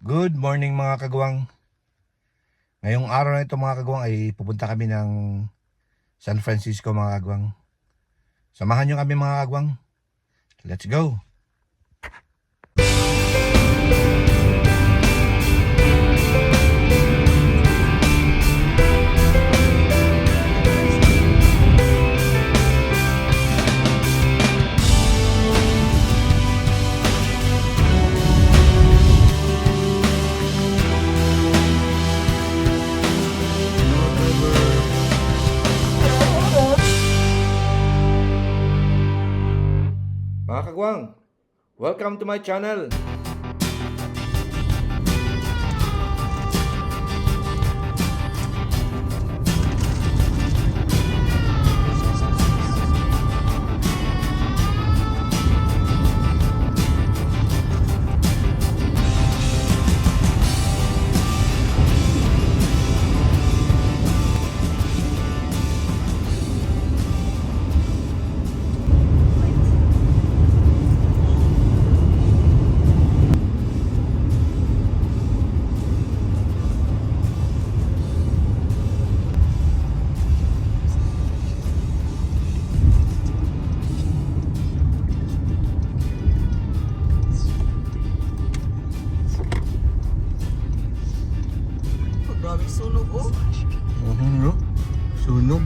Good morning mga kagawang. Ngayong araw na ito mga kagawang ay pupunta kami ng San Francisco mga kagawang. Samahan nyo kami mga kagawang. Let's go! Mga kagawang, welcome to my channel. Grabe sunog oh. Sunog.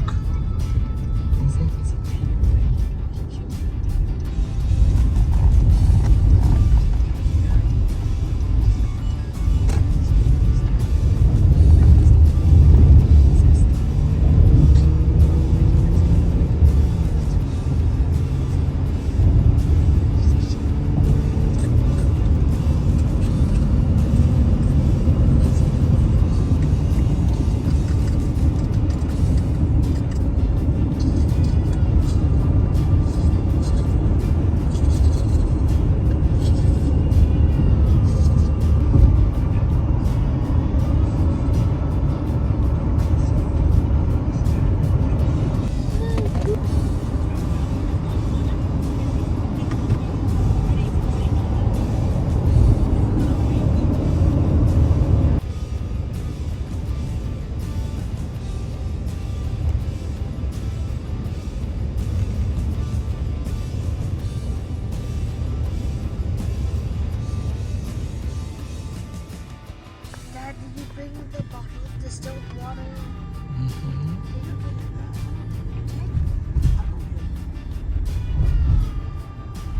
Dad, did you bring the bottle of distilled water?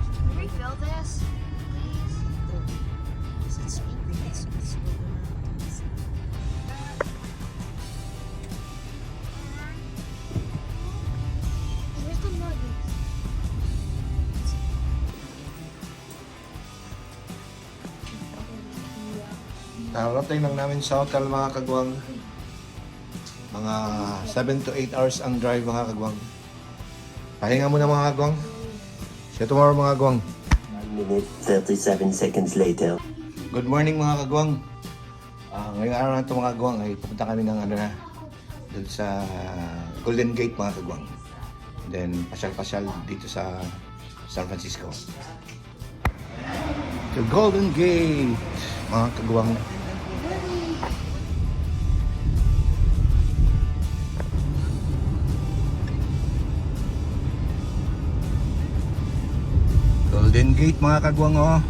Can you refill this, please? Is it smoking? It's Where's the nuggets? Nakarating lang namin sa hotel mga kagawang. Mga 7 to 8 hours ang drive mga kagawang. Pahinga muna mga kagawang. See you tomorrow mga kagawang. 1 minute 37 seconds later. Good morning mga kagawang. Ngayong araw na ito mga kagawang ay pupunta kami ng doon sa Golden Gate mga kagawang. Then pasyal-pasyal dito sa San Francisco. The Golden Gate mga kagawang. Golden Gate mga kagawang oh.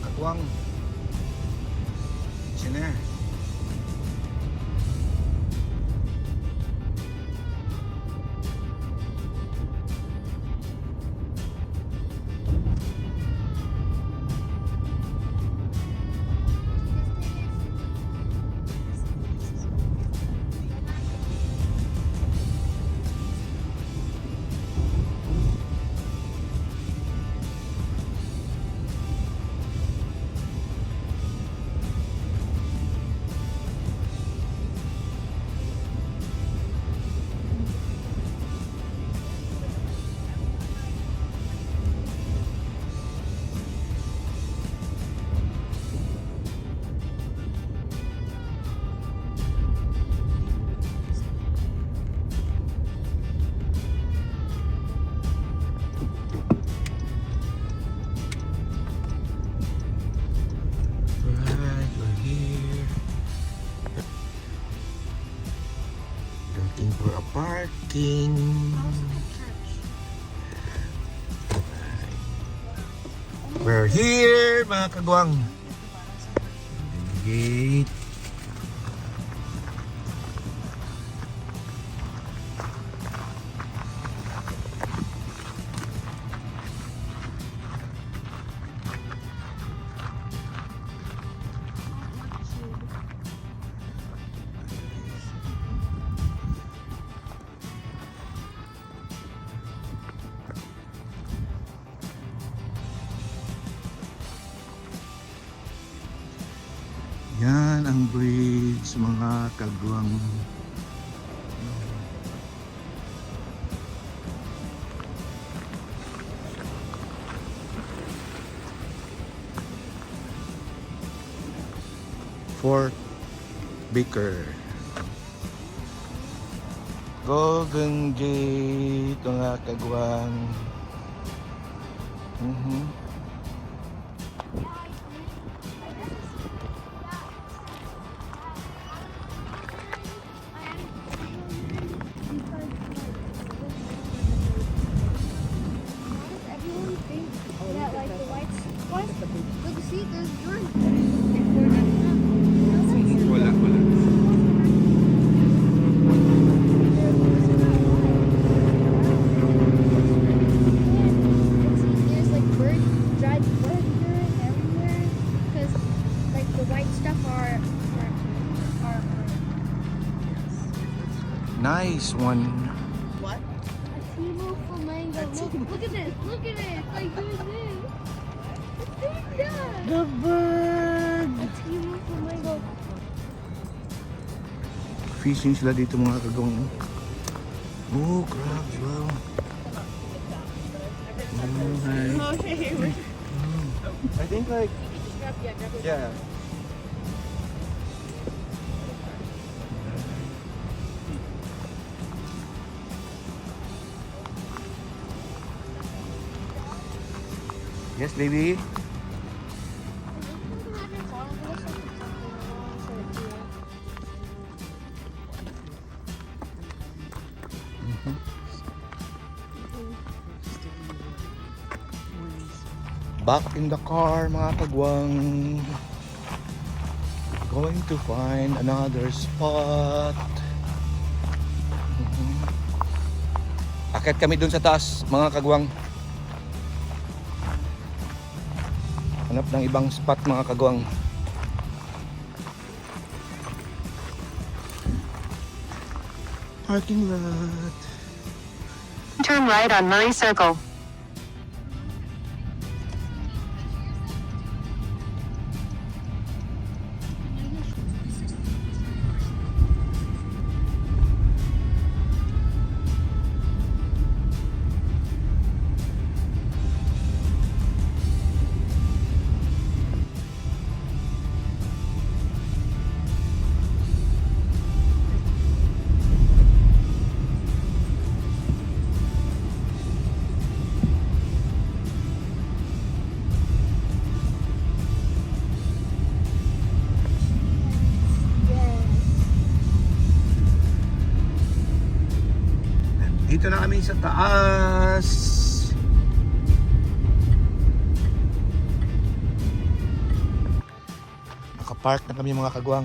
Kagawang. Sina. parking. We're here, mga kagwang. Gate. Yan ang bridge, mga kagwang. Fort Baker. Golden Gate, mga kagwang. Everyone thinks that like the whites. What? Look, see, there's Jordan. Wala. There's like bird, dried bird urine everywhere. Because like the white stuff are. Nice one. What? A Timo flamingo. Look at this. Look at it. It's like doing this. It's doing that. The bird. A Timo flamingo. Fishing sila dito, mga kagwang. Oh, crabs, wow. I think like, yeah. Yes, baby. Back in the car, mga kagwang. Going to find another spot. Akit kami dun sa taas, mga kagwang. Hanap ng ibang spot, mga kagwang. Parking lot. Turn right on Murray Circle. Dito na kami sa taas. Nakapark na kami, mga kagwang.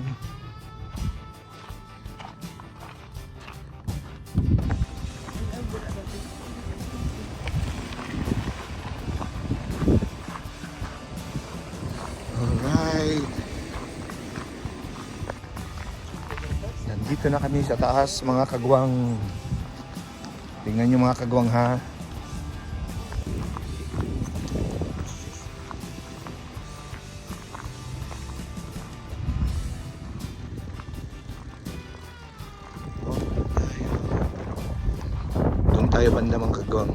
Alright. Nandito na kami sa taas, mga kagwang. Tingnan nyo, mga kagwang, ha. Doon tayo banda, mga kagwang.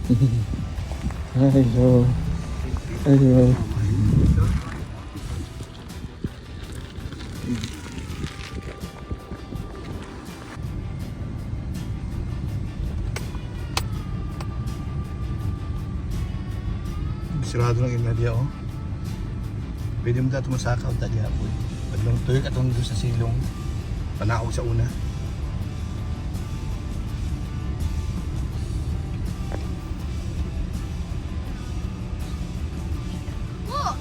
Hello. Hello. Sarado lang yung nadya, oh. Pwede mo dito masakaw tadi hapon. Paglang tuyo ka itong sa silong. Panakaw sa una. Look!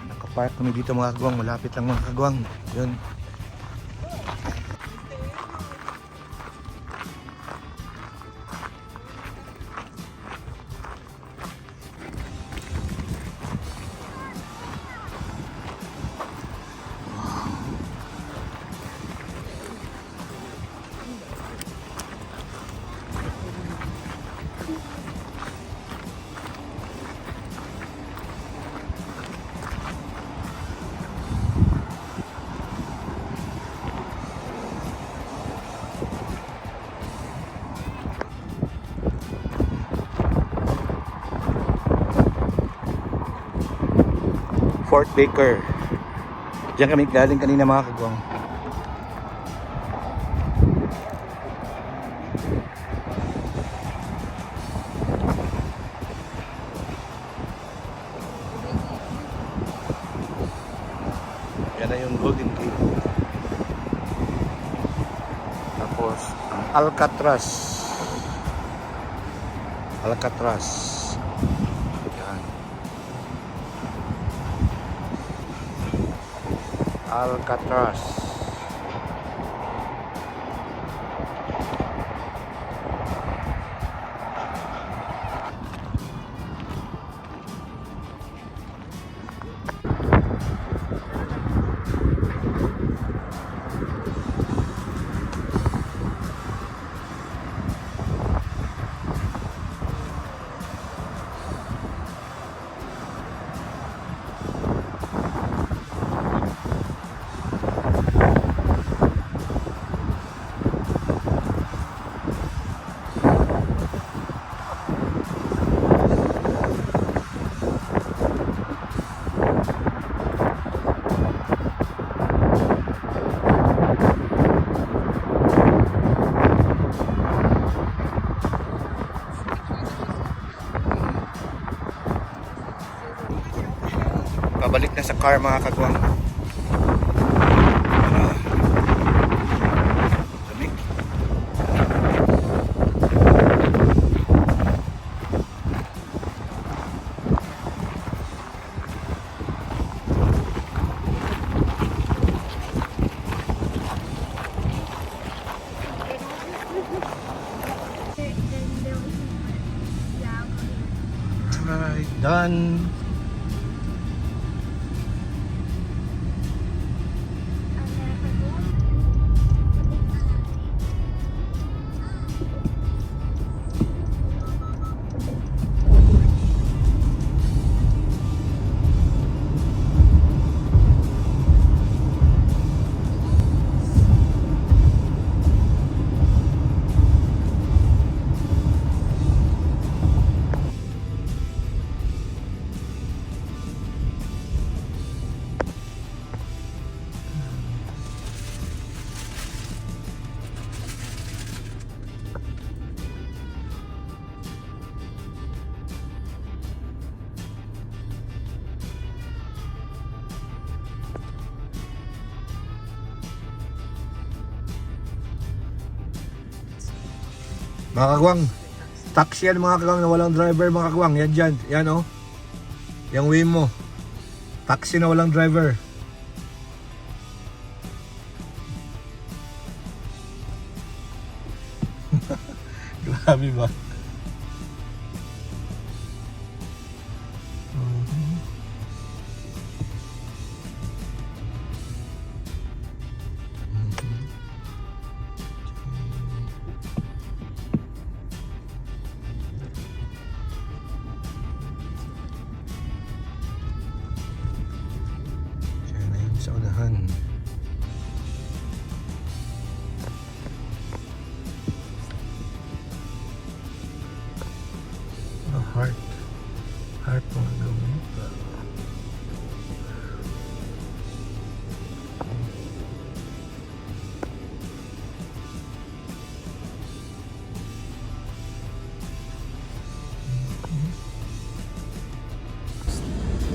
Nakapark kami dito mga kagwang. Malapit lang mga kagwang. Yun. Fort Baker. Diyan kami galing kanina mga kagwang. Yan na yung Golden Gate. Tapos ang Alcatraz. Alcatraz. Yan. Alcatraz. Pabalik na sa car mga kagwang. Lamig. Alright, done. Mga kagwang, taxi yan mga kagwang na walang driver mga kagwang. Yan dyan, yan oh. Yung Waymo. Taxi na walang driver. Grabe ba? Yan. Heart. Heart mga gawin.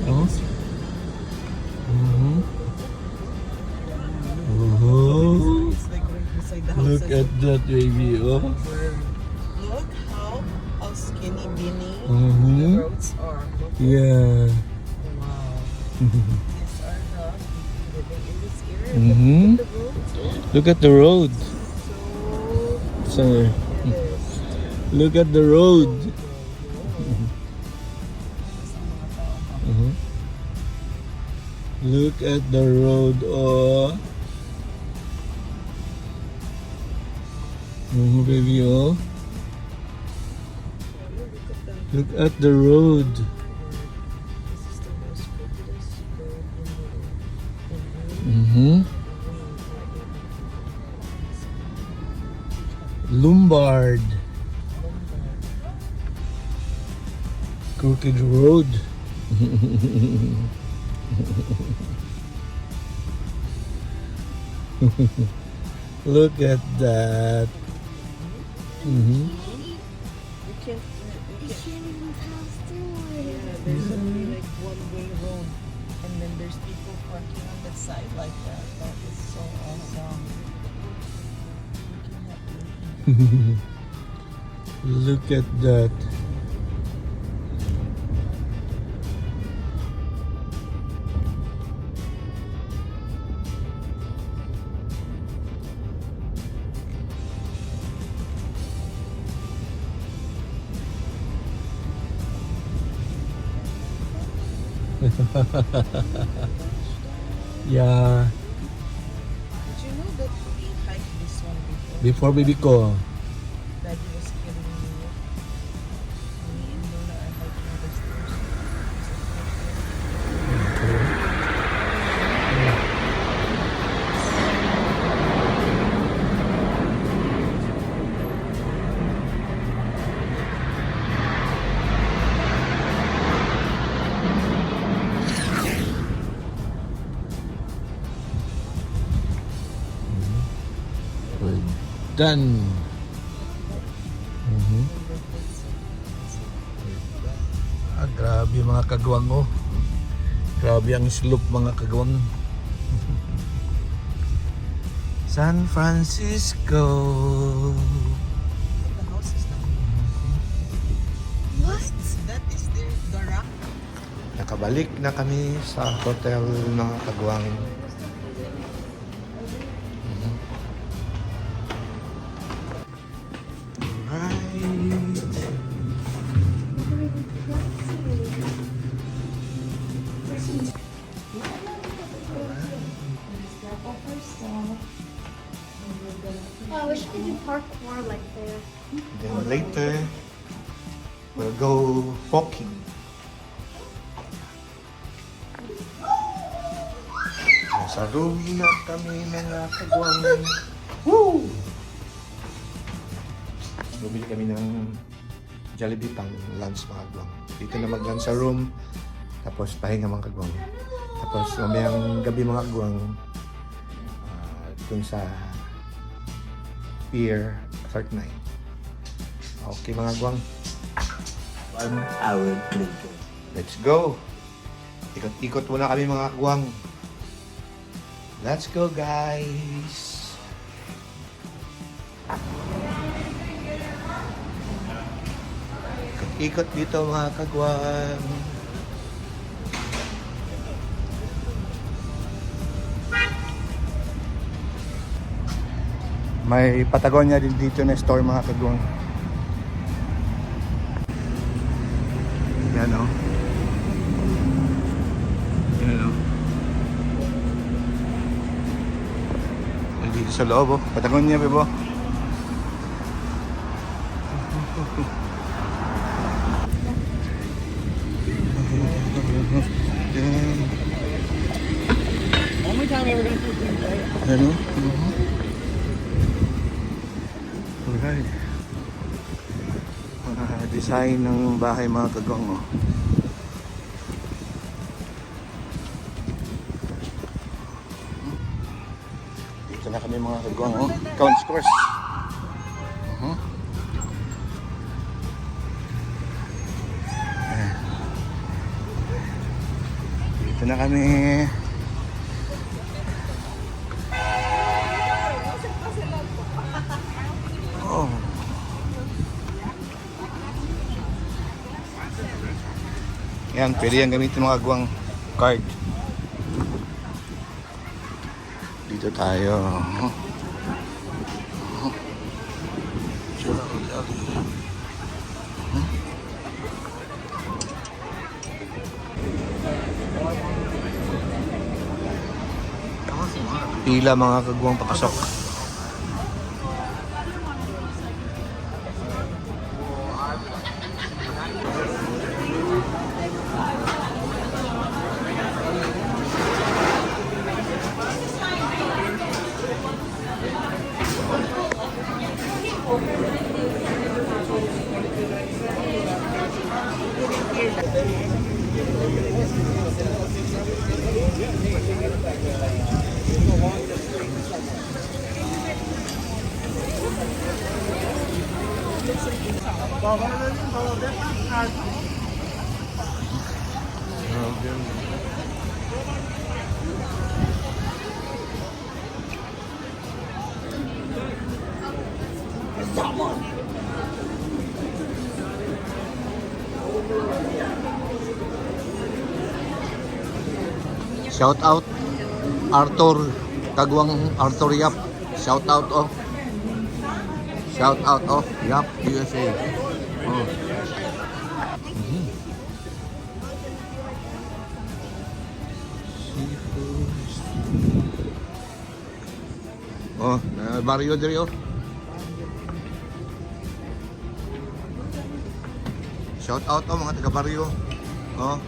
Oh. Oh. It's like right beside the house. Look at that baby. Oh. Look how skinny Binny Mhm. the roads are. Look. Yeah. Wow. These are the living in this area. Mhm. The roads. Look at the road. So Sir. it is. Look at the road. Mhm. Look at the road. Oh. Oh, baby. Oh. Look at the road. This is the most prettiest road in the Mm-hmm. Lombard. Crooked road. Look at that. Mm-hmm. You can't Even pass through it. yeah, there's only like one-way road, and then there's people parking on the side like that. That is so awesome. Look at that. Yeah, Did you know that we hiked this one before? before baby ko. Daddy was killing me. Me and Lola are hiking the stairs. We're done. Mhm. Ah, grabe mga kagwang oh. Grabe ang slope mga kagwang. San Francisco. The house is not. What? That is the rock. Nakabalik na kami sa hotel mga kagwang. Right. Oh, I wish I could do parkour like there. Then later, we'll go walking. Nasa room na kami mga kagwang. Woo! Bumili kami ng Jollibee pang lunch mga kagwang. Dito na mag-lunch sa room. Tapos pahinga mga kagwang. Tapos mamayang gabi mga kagwang. Dun sa Pier 39. Okay mga kagwang. 1 hour later. Let's go! Ikot-ikot muna kami mga kagwang. Let's go guys! Ikot dito mga kagwang. May Patagonia din dito na store mga kagwang. Yan o. Yan o. Dito sa loob o. Patagonia bebo. we tell me we're gonna put things right? Ano? Alright. Mga design ng bahay mga kagwang, oh. Dito na kami mga kagwang, oh. Count scores. Ayan. Dito na kami. Oh. Yan, pwede yan gamitin mga kagwang card. Dito tayo. Pila mga kagwang papasok. Shout out Arthur Kagwang Arthur Yap. Shout out oh. Shout out oh. Yap USA. Oh. Oh, barrio diri oh. Shout out oh mga taga barrio. Oh.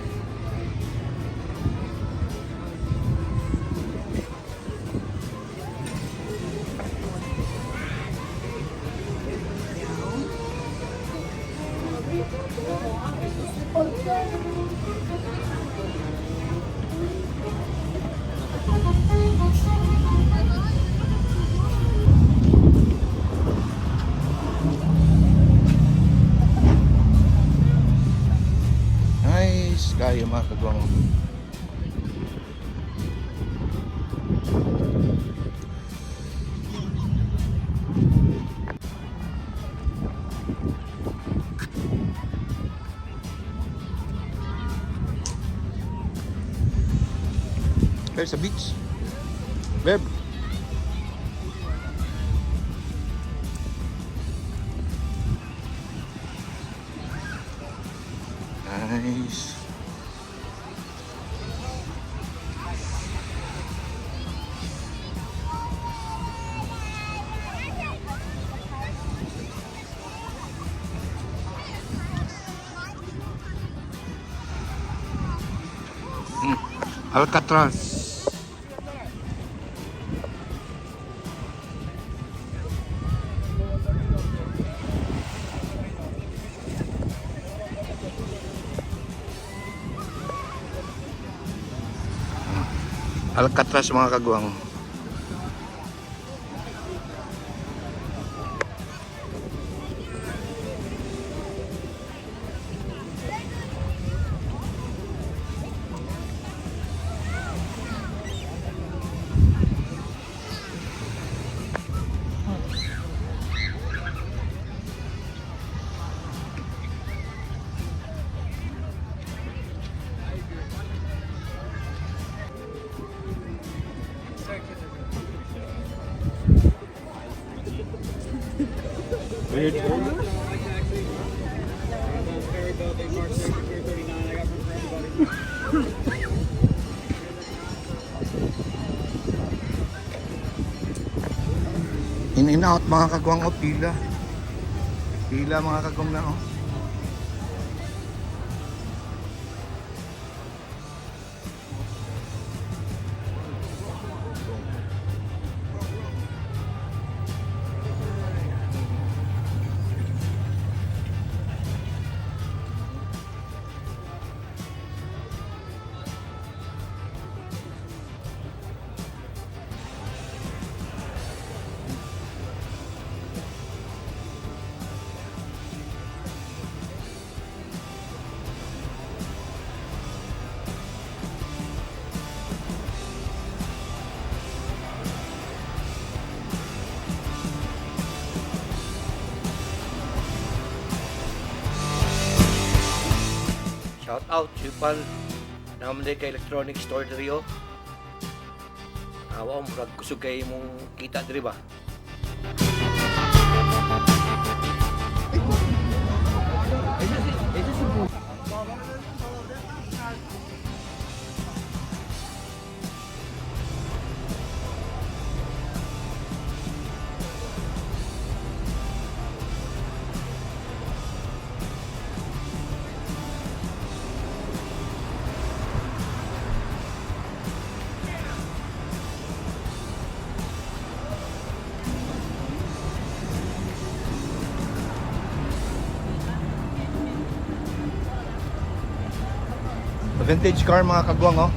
Nice kayo mga kagwang. There's a beach. Beb. Nice. Alcatraz. Alcatraz mga kagwang. In and out mga kagwang oh, pila. Pila mga kagwang na oh. Shout out Chipal naman kay electronic store diri oh. Awa murag kusog kay mong kita diri ba. Vintage car mga kagwang oh.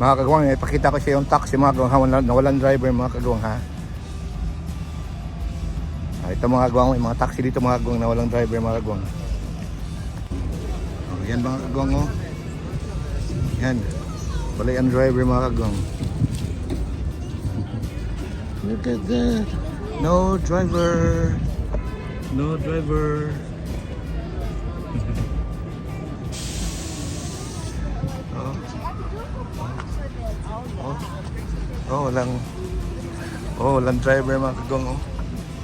Mga kagwang, ipakita ko sa yung taxi mga kagwang na walang driver mga kagwang ha. Ito mga kagwang, may mga taxi dito mga kagwang na walang driver mga kagwang. Oh, yan mga kagwang oh. Yan. Wala yung driver mga kagwang. Look at that. No driver. No driver. Oh, walang driver mga kagwang oh.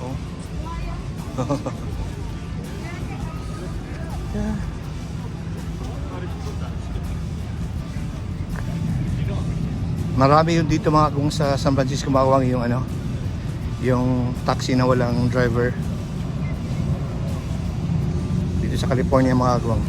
Oh. Yeah. Marami yun dito mga kagwang sa San Francisco mga kagwang yung ano, yung taxi na walang driver. Dito sa California mga kagwang.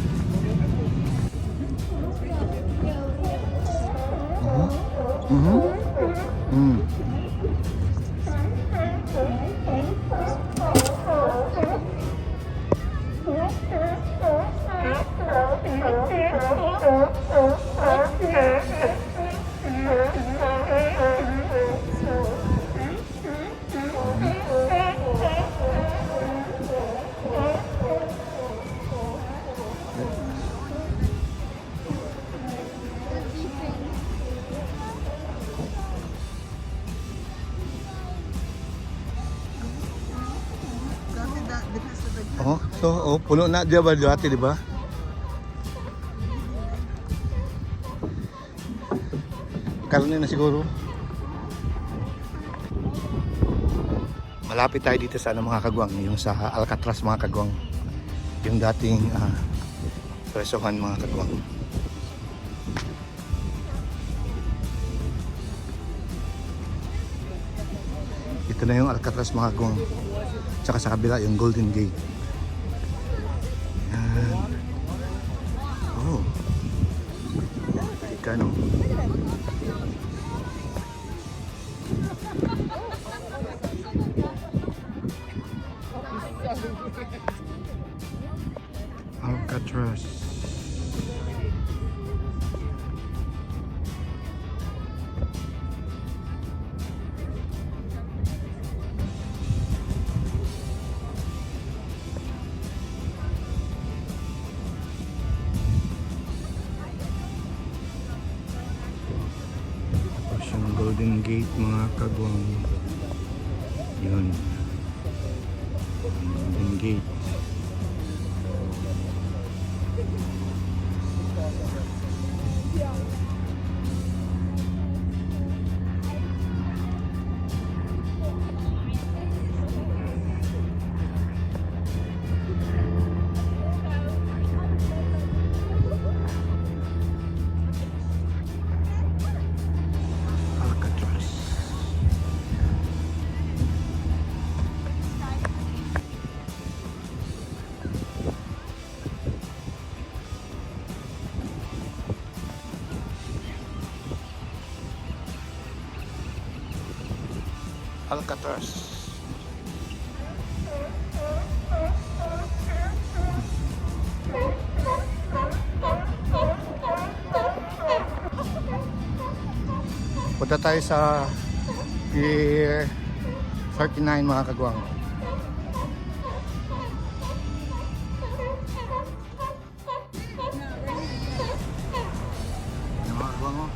Oh, so puno na dia ba dati, di ba? Karne na siguro. Malapit tayo dito sa ano, mga kagwang, yung sa Alcatraz mga kagwang. Yung dating presohan mga kagwang. Ito na yung Alcatraz mga kagwang. Tsaka sa kabila yung Golden Gate. Yan. Oh. Ika no. Alcatraz. Yung Golden Gate mga kagwang. Yun. Golden Gate. Alcatraz. Punta tayo sa Pier 39 mga kagwang. Yan, mga kagwang, oh.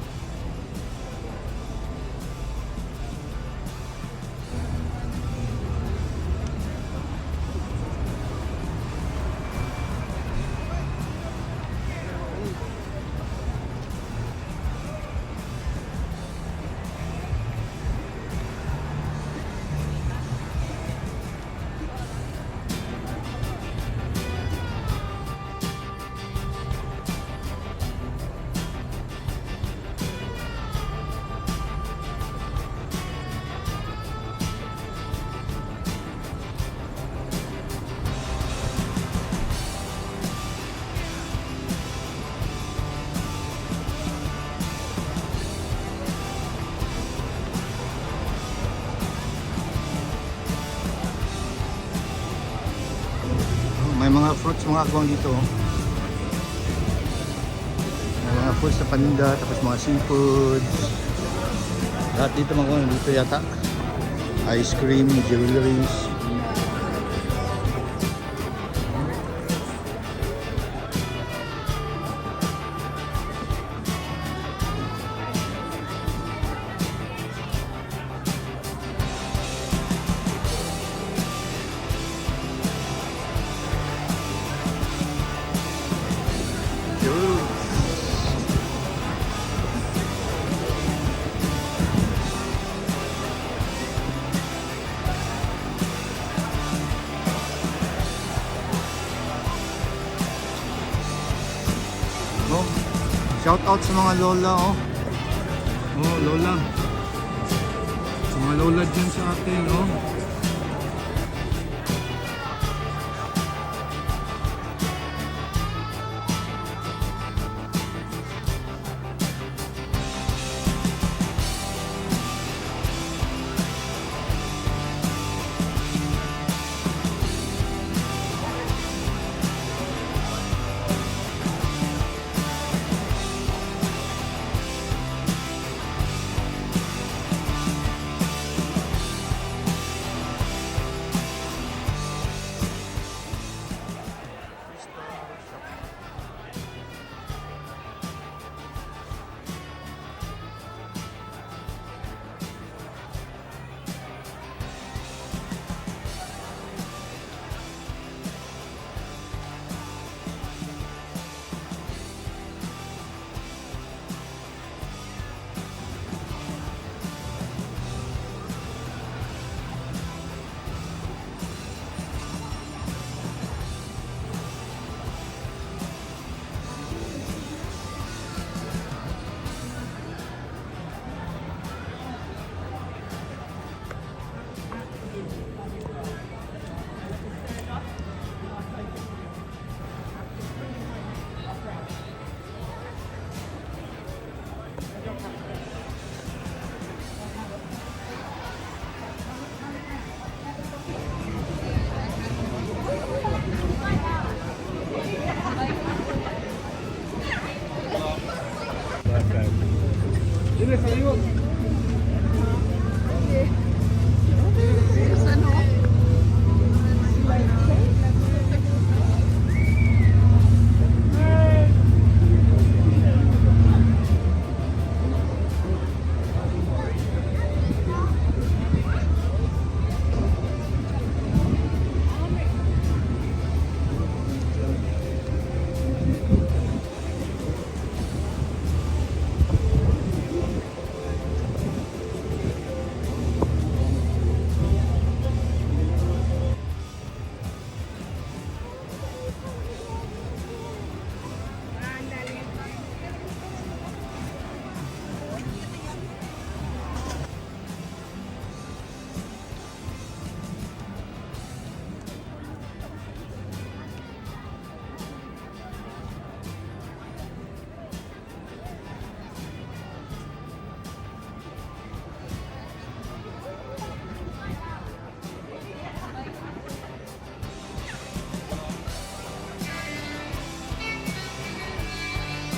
May mga fruits mga kagwang dito. Oh. May mga fruits na paninda, tapos mga seafoods. Lahat dito mga kagwang, dito yata. Ice cream, jewelries. Oh, shout out sa mga lola, oh. Oh, lola. Sa mga lola dyan sa atin, oh.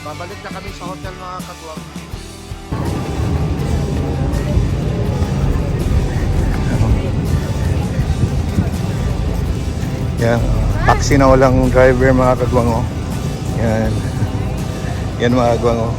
babalik na kami sa hotel mga kagwang. Yan, taxi na walang driver mga kagwang oh. Yan. Yan mga kagwang oh.